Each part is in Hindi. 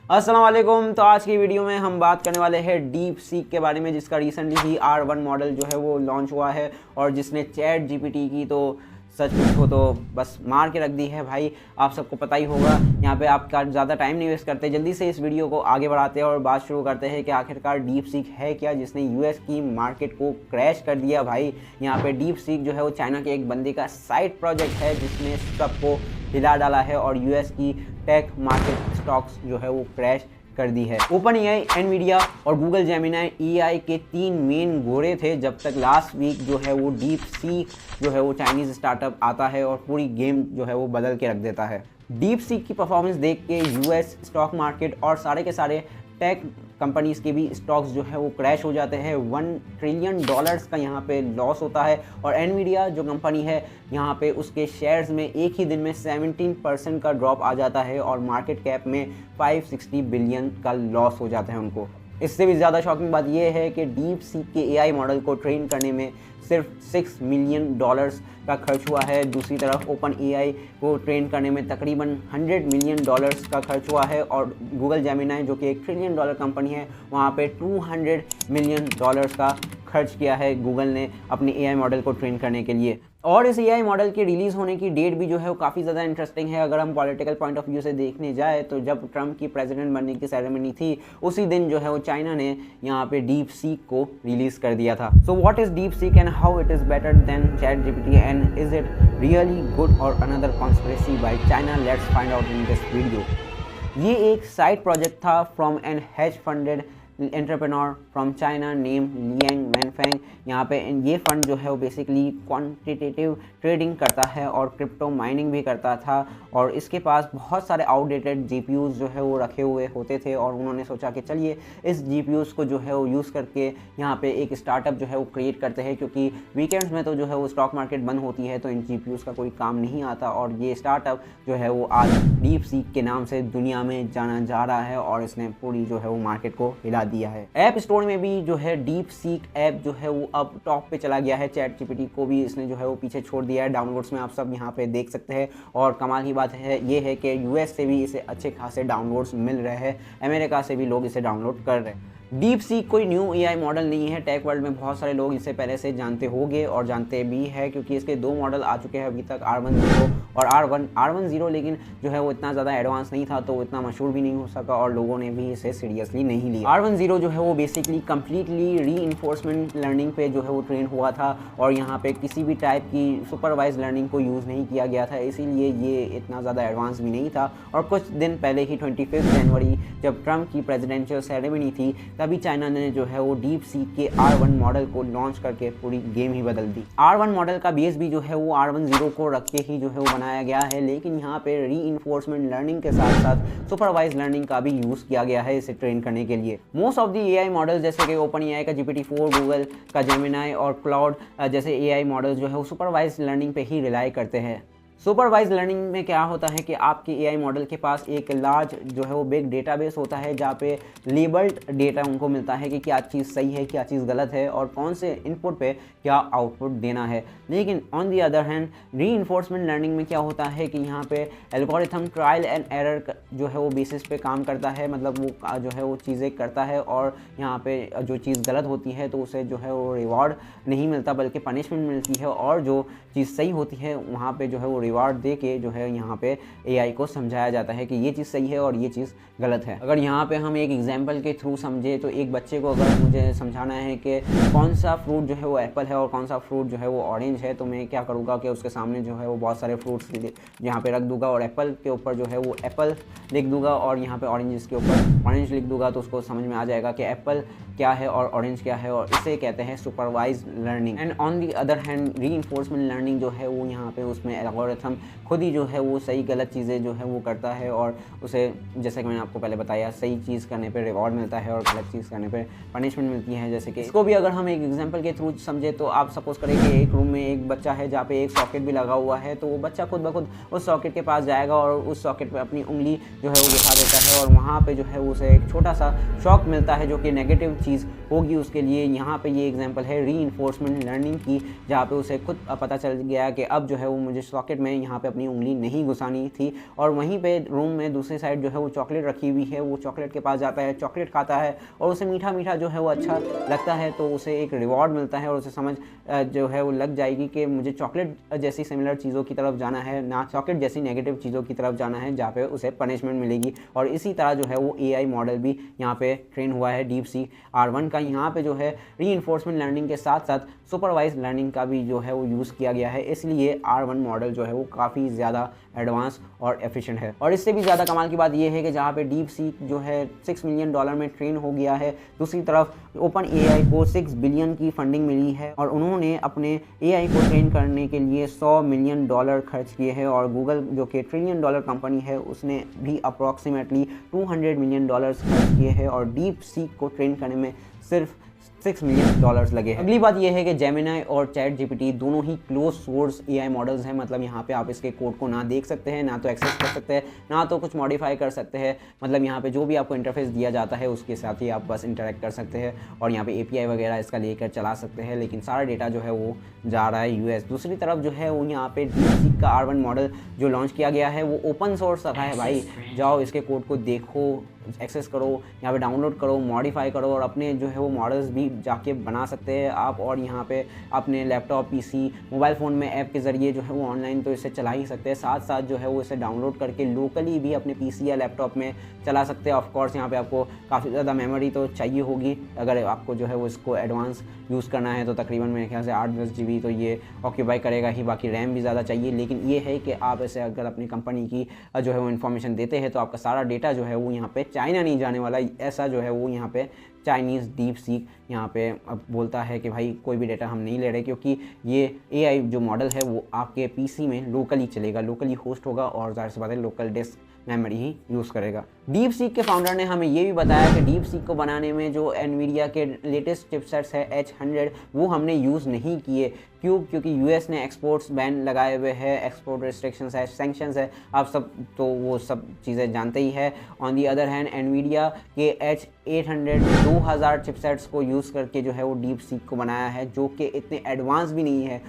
अस्सलाम वालेकुम। तो आज की वीडियो में हम बात करने वाले हैं डीप सीक के बारे में, जिसका रिसेंटली ही R1 मॉडल जो है वो लॉन्च हुआ है और जिसने चैट जीपीटी की तो सच पूछो तो बस मार के रख दी है भाई। आप सबको पता ही होगा। यहाँ पे आपका ज़्यादा टाइम नहीं वेस्ट करते, जल्दी से इस वीडियो को आगे बढ़ाते हैं और बात शुरू करते हैं कि आखिरकार डीप सीक है क्या, जिसने यूएस की मार्केट को क्रैश कर दिया भाई। यहाँ पे डीप सीक जो है वो चाइना के एक बंदे का साइड प्रोजेक्ट है जिसने सबको हिला डाला है और यूएस की टेक मार्केट स्टॉक्स जो है वो क्रैश कर दी है। ओपन एआई, एनवीडिया और गूगल जेमिनाई एआई के 3 मेन घोड़े थे, जब तक लास्ट वीक जो है वो डीप सीक जो है वो चाइनीज स्टार्टअप आता है और पूरी गेम जो है वो बदल के रख देता है। डीप सीक की परफॉर्मेंस देख के यूएस स्टॉक मार्केट और सारे के सारे टेक कंपनीज के भी स्टॉक्स जो है वो क्रैश हो जाते हैं। $1 ट्रिलियन का यहाँ पे लॉस होता है और एनवीडिया जो कंपनी है यहाँ पे उसके शेयर्स में एक ही दिन में 17% का ड्रॉप आ जाता है और मार्केट कैप में 560 बिलियन का लॉस हो जाता है उनको। इससे भी ज़्यादा शॉकिंग बात यह है कि डीप सीक के एआई मॉडल को ट्रेन करने में सिर्फ $6 मिलियन का खर्च हुआ है। दूसरी तरफ ओपन एआई को ट्रेन करने में तकरीबन $100 मिलियन का खर्च हुआ है और गूगल जेमिनाई जो कि $1 ट्रिलियन कंपनी है वहाँ पे $200 मिलियन का खर्च किया है गूगल ने अपने एआई मॉडल को ट्रेन करने के लिए। और इस एआई मॉडल के रिलीज़ होने की डेट भी जो है वो काफ़ी ज़्यादा इंटरेस्टिंग है। अगर हम पॉलिटिकल पॉइंट ऑफ व्यू से देखने जाए तो जब ट्रम्प की प्रेसिडेंट बनने की सेरेमनी थी उसी दिन जो है वो चाइना ने यहाँ पे डीप सीक को रिलीज़ कर दिया था। So what is DeepSeek and how it is better than ChatGPT and is it really good और another conspiracy by China? Let's find out in this video. ये एक साइड प्रोजेक्ट था from an hedge funded entrepreneur from China name Liang Wenfeng. यहाँ पे ये फंड जो है वो बेसिकली क्वांटिटेटिव ट्रेडिंग करता है और क्रिप्टो माइनिंग भी करता था और इसके पास बहुत सारे आउटडेटेड जीपीयूज़ जो है वो रखे हुए होते थे और उन्होंने सोचा कि चलिए इस जीपीयूज़ को जो है वो यूज़ करके यहाँ पे एक स्टार्टअप जो है वो क्रिएट करते हैं, क्योंकि वीकेंड्स में तो जो है वो स्टॉक मार्केट बंद होती है तो इन जीपीयूज़ का कोई काम नहीं आता। और ये स्टार्टअप जो है वो आज डीप सीक के नाम से दुनिया में जाना जा रहा है और इसने पूरी जो है वो मार्केट को हिला दिया है। ऐप स्टोर में भी जो है डीप सीक ऐप जो है वो अब टॉप पे चला गया है। चैट जीपीटी को भी इसने जो है वो पीछे छोड़ दिया है। डाउनलोड्स में आप सब यहाँ पे देख सकते हैं और कमाल की बात है ये है कि यूएस से भी इसे अच्छे खासे डाउनलोड्स मिल रहे हैं, अमेरिका से भी लोग इसे डाउनलोड कर रहे हैं। डीप सीक कोई न्यू एआई मॉडल नहीं है। टेक वर्ल्ड में बहुत सारे लोग इसे पहले से जानते होंगे और जानते भी है, क्योंकि इसके 2 मॉडल आ चुके हैं अभी तक, R10 और R10, लेकिन जो है वो इतना ज़्यादा एडवांस नहीं था तो वो इतना मशहूर भी नहीं हो सका और लोगों ने भी इसे सीरियसली नहीं लिया। R10 जो है वो बेसिकली कम्प्लीटली रीइंफोर्समेंट लर्निंग पे जो है वो ट्रेन हुआ था और यहाँ पे किसी भी टाइप की सुपरवाइज लर्निंग को यूज़ नहीं किया गया था, इसीलिए ये इतना ज़्यादा एडवांस भी नहीं था। और कुछ दिन पहले ही 25 जनवरी जब ट्रम्प की प्रेसिडेंशियल सेरेमनी थी तभी चाइना ने जो है वो डीप सीक के R1 मॉडल को लॉन्च करके पूरी गेम ही बदल दी। R1 मॉडल का बेस भी जो है वो R10 को रख के ही जो है वो बनाया गया है, लेकिन यहाँ पे रीइंफोर्समेंट लर्निंग के साथ साथ सुपरवाइज लर्निंग का भी यूज़ किया गया है इसे ट्रेन करने के लिए। Most of the AI model जैसे कि ओपन एआई का GPT-4, गूगल का जेमिनाई और क्लाउड जैसे एआई मॉडल जो है वो सुपरवाइज लर्निंग पे ही रिलाई करते हैं। सुपरवाइज लर्निंग में क्या होता है कि आपके एआई मॉडल के पास एक लार्ज जो है वो बिग डेटाबेस होता है जहाँ पे लेबल्ड डेटा उनको मिलता है कि क्या चीज़ सही है, क्या चीज़ गलत है और कौन से इनपुट पे क्या आउटपुट देना है। लेकिन on the other hand reinforcement learning में क्या होता है कि यहाँ पे एल्गोरिथम ट्रायल एंड एरर जो है वो बेसिस पे काम करता है, मतलब वो जो है वो चीज़ें करता है और यहाँ पे जो चीज़ गलत होती है तो उसे जो है वो रिवॉर्ड नहीं मिलता बल्कि पनिशमेंट मिलती है और जो चीज़ सही होती है वहाँ पे जो है वो रिवार्ड दे के जो है यहाँ पे एआई को समझाया जाता है कि ये चीज़ सही है और ये चीज़ गलत है। अगर यहाँ पे हम एक एग्जांपल के थ्रू समझे तो एक बच्चे को अगर मुझे समझाना है कि कौन सा फ्रूट जो है वो एप्पल है और कौन सा फ्रूट जो है वो ऑरेंज है, तो मैं क्या करूँगा कि उसके सामने जो है वो बहुत सारे फ्रूट्स यहाँ पे रख दूंगा और एप्पल के ऊपर जो है वो एप्पल लिख दूंगा और यहाँ पे ऑरेंज के ऊपर ऑरेंज लिख दूंगा, तो उसको समझ में आ जाएगा कि एप्पल क्या है और ऑरेंज क्या है और इसे कहते हैं supervise learning. And on the other hand reinforcement learning जो है वो यहाँ पे उसमें एल्गोरिथम खुद ही जो है वो सही गलत चीज़ें जो है वो करता है और उसे, जैसे कि मैंने आपको पहले बताया, सही चीज़ करने पे रिवॉर्ड मिलता है और गलत चीज़ करने पे पनिशमेंट मिलती है। जैसे कि इसको भी अगर हम एक एग्जांपल के थ्रू समझे तो आप सपोज करें कि एक रूम में एक बच्चा है जहाँ पे एक सॉकेट भी लगा हुआ है, तो वो बच्चा खुद ब खुद उस सॉकेट के पास जाएगा और उस सॉकेट पे अपनी उंगली जो है वो दिखा देता है और वहाँ पे जो है उसे एक छोटा सा शॉक मिलता है जो कि नेगेटिव चीज़ होगी उसके लिए। यहाँ पे ये एग्जांपल है रीइंफोर्समेंट लर्निंग की, जहाँ पे उसे खुद पता चल गया कि अब जो है वो मुझे सॉकेट में यहाँ पे अपनी उंगली नहीं घुसानी थी। और वहीं पे रूम में दूसरी साइड जो है वो चॉकलेट रखी हुई है, वो चॉकलेट के पास जाता है, चॉकलेट खाता है और उसे मीठा मीठा जो है वो अच्छा लगता है, तो उसे एक रिवॉर्ड मिलता है और उसे समझ जो है वो लग जाएगी कि मुझे चॉकलेट जैसी सिमिलर चीज़ों की तरफ जाना है, ना चॉकलेट जैसी नेगेटिव चीज़ों की तरफ जाना है जहाँ पे उसे पनिशमेंट मिलेगी। और इसी तरह जो है वो AI मॉडल भी यहाँ पे ट्रेन हुआ है DeepSeek R1 का। यहाँ पे जो है रीइंफोर्समेंट लर्निंग के साथ साथ सुपरवाइज लर्निंग का भी जो है वो यूज़ किया गया है, इसलिए R1 मॉडल जो है वो काफ़ी ज़्यादा एडवांस और एफिशिएंट है। और इससे भी ज़्यादा कमाल की बात यह है कि जहाँ पे DeepSeek जो है $6 मिलियन में ट्रेन हो गया है, दूसरी तरफ OpenAI को 6 बिलियन की फंडिंग मिली है और उन्होंने अपने AI को ट्रेन करने के लिए $100 मिलियन खर्च किए हैं। और गूगल जो कि $1 ट्रिलियन कंपनी है, उसने भी अप्रॉक्सीमेटली $200 मिलियन खर्च किए हैं और DeepSeek को ट्रेन करने में सिर्फ $6 मिलियन लगे हैं। अगली बात यह है कि जेमिनी और चैट जीपीटी दोनों ही क्लोज सोर्स AI मॉडल्स हैं, मतलब यहाँ पे आप इसके कोड को ना देख सकते हैं, ना तो एक्सेस कर सकते हैं, ना तो कुछ मॉडिफाई कर सकते हैं। मतलब यहाँ पे जो भी आपको इंटरफेस दिया जाता है उसके साथ ही आप बस इंटरेक्ट कर सकते हैं और यहाँ पे API वगैरह इसका लेकर चला सकते हैं, लेकिन सारा डेटा जो है वो जा रहा है US। दूसरी तरफ जो है वो यहाँ पे DeepSeek का R1 मॉडल जो लॉन्च किया गया है वो ओपन सोर्स रखा है। भाई जाओ इसके कोड को देखो, एक्सेस करो, यहाँ पे डाउनलोड करो, मॉडिफाई करो और अपने जो है वो मॉडल्स भी जाके बना सकते हैं आप। और यहाँ पे अपने लैपटॉप, PC, मोबाइल फ़ोन में ऐप के ज़रिए जो है वो ऑनलाइन तो इसे चला ही सकते हैं, साथ साथ जो है वो इसे डाउनलोड करके लोकली भी अपने PC या लैपटॉप में चला सकते हैं। ऑफकोर्स यहाँ पे आपको काफ़ी ज़्यादा मेमोरी तो चाहिए होगी, अगर आपको जो है वो इसको एडवांस यूज़ करना है तो तकरीबन मेरे ख्याल से 8-10 GB तो ये ऑक्यूपाई करेगा ही, बाकी रैम भी ज़्यादा चाहिए। लेकिन ये है कि आप इसे अगर अपनी कंपनी की जो है वो इन्फॉर्मेशन देते हैं तो आपका सारा डेटा जो है वो यहाँ पे चाइना नहीं जाने वाला। ऐसा जो है वो यहाँ पे चाइनीज़ DeepSeek यहाँ पे अब बोलता है कि भाई कोई भी डेटा हम नहीं ले रहे, क्योंकि ये AI जो मॉडल है वो आपके PC में लोकली चलेगा, लोकली होस्ट होगा और ज़ाहिर सी बात है लोकल डिस्क मेमोरी ही यूज़ करेगा। DeepSeek के फाउंडर ने हमें ये भी बताया कि DeepSeek को बनाने में जो NVIDIA के लेटेस्ट चिपसेट्स है H100 वो हमने यूज़ नहीं किए। क्यों? क्योंकि US ने एक्सपोर्ट्स बैन लगाए हुए हैं, एक्सपोर्ट रिस्ट्रिक्शंस है, सैंक्शंस है, आप सब तो वो सब चीज़ें जानते ही है। On the other hand NVIDIA के H800 2000 चिपसेट्स को यूज़ करके जो है वो DeepSeek को बनाया है, जो कि इतने एडवांस भी नहीं है।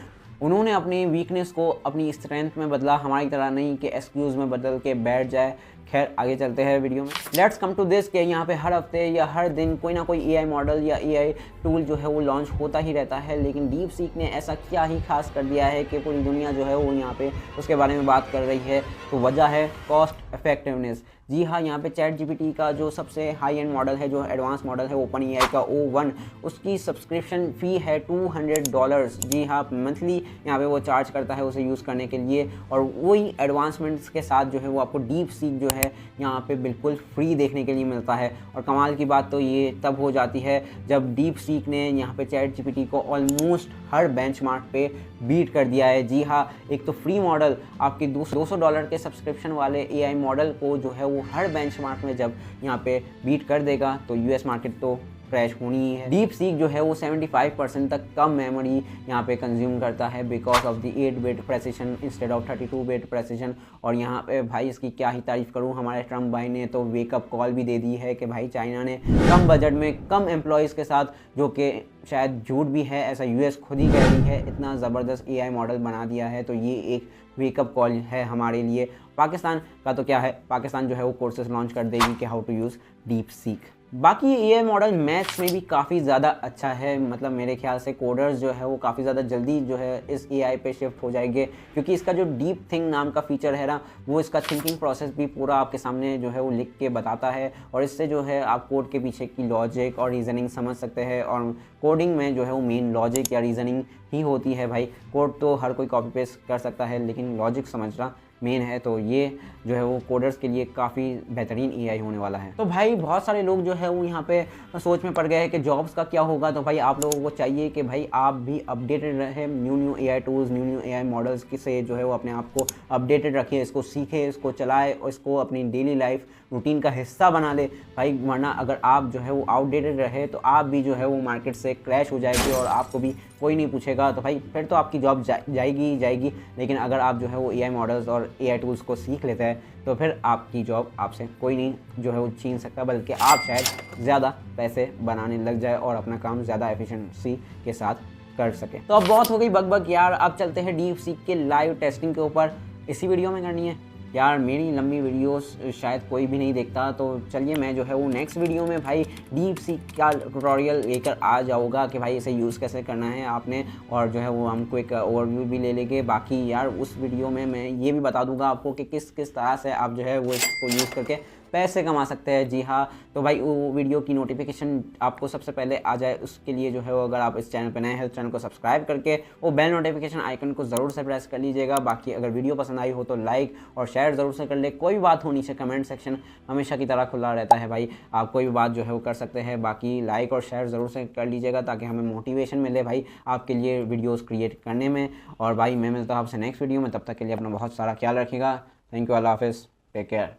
उन्होंने अपनी वीकनेस को अपनी स्ट्रेंथ में बदला, हमारी तरह नहीं कि एक्सक्यूज़ में बदल के बैठ जाए। खैर आगे चलते हैं वीडियो में। लेट्स कम टू दिस कि यहाँ पे हर हफ्ते या हर दिन कोई ना कोई AI मॉडल या AI टूल जो है वो लॉन्च होता ही रहता है, लेकिन DeepSeek ने ऐसा क्या ही खास कर दिया है कि पूरी दुनिया जो है वो यहाँ पे उसके बारे में बात कर रही है। तो वजह है कॉस्ट इफेक्टिवनेस। जी हाँ, यहाँ पे चैट जीपीटी का जो सबसे हाई एंड मॉडल है, जो एडवांस मॉडल है OpenAI का O1, उसकी सब्सक्रिप्शन फ़ी है $200। जी हाँ, मंथली यहाँ पे वो चार्ज करता है उसे यूज़ करने के लिए। और वही एडवांसमेंट्स के साथ जो है वो आपको DeepSeek जो है यहाँ पे बिल्कुल फ्री देखने के लिए मिलता है। और कमाल की बात तो ये तब हो जाती है जब DeepSeek ने यहाँ पे चैट जीपीटी को ऑलमोस्ट हर बेंचमार्क पे बीट कर दिया है। जी हाँ, एक तो फ्री मॉडल आपके $200 के सब्सक्रिप्शन वाले AI मॉडल को जो है वो हर बेंचमार्क में जब यहाँ पे बीट कर देगा तो US मार्केट तो क्रैश होनी ही है। DeepSeek जो है वो 75% तक कम मेमोरी यहाँ पे कंज्यूम करता है बिकॉज ऑफ द 8-बिट प्रेसिशन इंस्टेड ऑफ 32-बिट प्रेसिशन। और यहाँ पे भाई इसकी क्या ही तारीफ़ करूँ, हमारे ट्रम्प भाई ने तो वेकअप कॉल भी दे दी है कि भाई चाइना ने कम बजट में कम एम्प्लॉयज़ के साथ, जो कि शायद झूठ भी है, ऐसा US खुद ही कह रही है, इतना ज़बरदस्त AI मॉडल बना दिया है। तो ये एक वेकअप कॉल है हमारे लिए। पाकिस्तान का तो क्या है, पाकिस्तान जो है वो कोर्सेज लॉन्च कर देगी कि हाउ टू यूज़ DeepSeek। बाकी AI मॉडल मैथ्स में भी काफ़ी ज़्यादा अच्छा है, मतलब मेरे ख्याल से कोडर्स जो है वो काफ़ी ज़्यादा जल्दी जो है इस AI पे शिफ्ट हो जाएंगे, क्योंकि इसका जो डीप थिंक नाम का फीचर है ना, वो इसका थिंकिंग प्रोसेस भी पूरा आपके सामने जो है वो लिख के बताता है। और इससे जो है आप कोड के पीछे की लॉजिक और रीजनिंग समझ सकते हैं। और कोडिंग में जो है वो मेन लॉजिक या रीजनिंग ही होती है। भाई कोड तो हर कोई कॉपी पेस्ट कर सकता है, लेकिन लॉजिक समझना मेन है। तो ये जो है वो कोडर्स के लिए काफ़ी बेहतरीन AI होने वाला है। तो भाई बहुत सारे लोग जो है वो यहाँ पे सोच में पड़ गए हैं कि जॉब्स का क्या होगा। तो भाई आप लोगों को चाहिए कि भाई आप भी अपडेटेड रहे new AI tools, new AI models से जो है वो अपने आप को अपडेटेड रखिए, इसको सीखे, इसको चलाए और इसको अपनी डेली लाइफ रूटीन का हिस्सा बना ले भाई। वरना अगर आप जो है वो आउटडेटेड रहे तो आप भी जो है वो मार्केट से क्रैश हो जाएगी और आपको भी कोई नहीं पूछेगा। तो भाई फिर तो आपकी जॉब जाएगी। लेकिन अगर आप जो है वो AI मॉडल्स और AI टूल्स को सीख लेते हैं तो फिर आपकी जॉब आपसे कोई नहीं जो है वो छीन सकता, बल्कि आप शायद ज़्यादा पैसे बनाने लग जाए और अपना काम ज़्यादा एफिशिएंसी के साथ कर सके। तो अब बहुत हो गई बकबक यार, अब चलते हैं DeepSeek के लाइव टेस्टिंग के ऊपर। इसी वीडियो में करनी है। यार मेरी लंबी वीडियोस शायद कोई भी नहीं देखता, तो चलिए मैं जो है वो नेक्स्ट वीडियो में भाई डीप सीक का ट्यूटोरियल लेकर आ जाऊँगा कि भाई इसे यूज़ कैसे करना है आपने, और जो है वो हमको एक ओवरव्यू भी ले लेंगे। बाकी यार उस वीडियो में मैं ये भी बता दूंगा आपको कि किस किस तरह से आप जो है वो इसको यूज़ करके पैसे कमा सकते हैं। जी हाँ, तो भाई वो वीडियो की नोटिफिकेशन आपको सबसे पहले आ जाए उसके लिए जो है वो, अगर आप इस चैनल पर नए हैं तो चैनल को सब्सक्राइब करके वो बेल नोटिफिकेशन आइकन को ज़रूर से प्रेस कर लीजिएगा। बाकी अगर वीडियो पसंद आई हो तो लाइक और शेयर ज़रूर से कर ले। कोई भी बात हो नीचे कमेंट सेक्शन हमेशा की तरह खुला रहता है भाई, आप कोई भी बात जो है वो कर सकते हैं। बाकी लाइक और शेयर ज़रूर से कर लीजिएगा ताकि हमें मोटिवेशन मिले भाई आपके लिए वीडियोज़ क्रिएट करने में। और भाई मैं मिलता हूँ आपसे नेक्स्ट वीडियो में, तब तक के लिए अपना बहुत सारा ख्याल रखिएगा। थैंक यू, अल्लाह हाफिज़, टेक केयर।